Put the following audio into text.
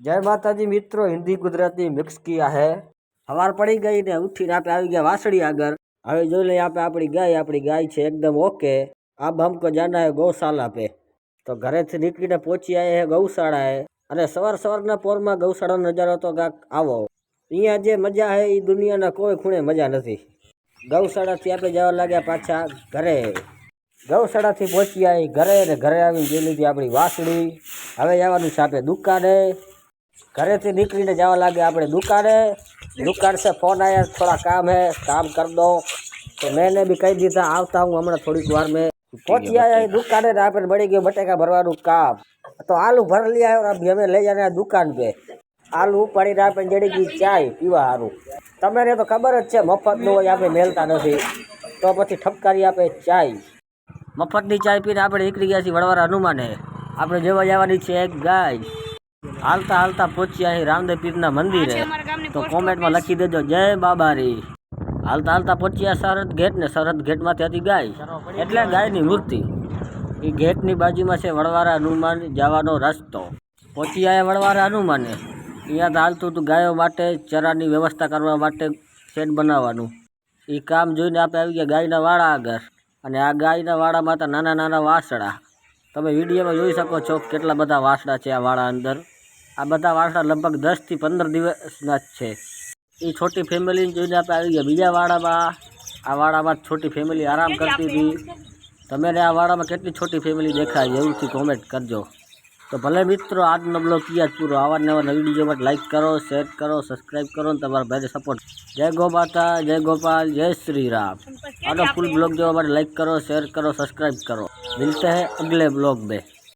जय माताजी मित्रों, हिंदी गुजराती मिक्स किया है। हवार पड़ी गई ने उठीने आपे આવી ગયા વાસળી આગળ। હવે જોઈ લઈએ આપણી ગાય છે एकदम ओके। अब हमको जाना है गौशाला पे। तो घरे से निकलीने पहुंची आए हैं गौशाला है। अरे सवार सवाરના પોરમાં ગૌશાળાનો નજારો તો કાક આવો। અહીંયા જે મજા है એ દુનિયાના કોઈ ખૂણે મજા નથી। ગૌશાળાથી આપણે જવા લાગ્યા પાછા ઘરે। ગૌશાળાથી પહોંચી આવી ઘરે ને ઘરે આવીને જોઈ લીધી આપણી વાસળી। હવે જવાનું છે આપણે દુકાને। घरे से निकली जावा लगे अपने दुकाने। दुकान से फोन आया, थोड़ा काम है, काम कर दो। तो मैंने भी कही दीधा आता हूँ हमारा थोड़ी देर में। पहुंची आया दुकान है, आप बड़ी गई बटेका भरवा काम। तो आलू भर लिया है और अभी हमें ले जाना है दुकान पे। आलू पड़ी रहा पे जड़ी की चाय पीवा हारू। तमने तो खबर ज है मफत नो यहाँ पे मेलता नहीं, तो पछी ठपकारी आपे चाय मफतनी चाय पीने आप निकली गया वड़वारा हनुमाने। आपणे जेवा जवानी छे एक गाय। हालता हालता पहुंची आई रामदेव पीरना मंदिर है। तो कॉमेंट में लखी देजो जय बाबा री। हालता हालता पहुंची आ सरहद गेट ने सरहद गेट में थी गाय एटले गायनी मूर्ति। ये गेट नी बाजू में से वड़वारा हनुमान जवानो रस्तो। पहुंची आया वड़वारा हनुमाने। अहींया तो हालतुं तो गायों माटे चरानी व्यवस्था करवा माटे शेड बनाववानुं। ई काम जोईने आपणे आवी गया गायना वाड़ा आगळ। अने आ गायना वाड़ामां तो नाना नाना वासड़ा तमे विडियोमां जोई शको छो केटला बधा वासड़ा छे आ वाड़ा अंदर। आ बधा वासड़ा लगभग 10 થી 15 दिवसना छे। ये छोटी फैमिली जोईने आपणे आवी गया बीजा वाड़ामां। आ वाड़ामां छोटी फैमिली आराम करती थी। तमने आ वाड़ामां केटली छोटी फैमिली देखाय जरूरथी कॉमेंट करजो। तो भले मित्रों आजनो ब्लॉग किया पूरो। आवा नवा वीडियो में लाइक करो, शेर करो, सब्सक्राइब करो और तमारा भाई सपोर्ट। जय गौ माता, जय गोपाल, जय श्री राम। आनो फुल ब्लॉग जो लाइक करो, शेर करो, सब्सक्राइब करो। मिलते हैं अगले ब्लॉग में।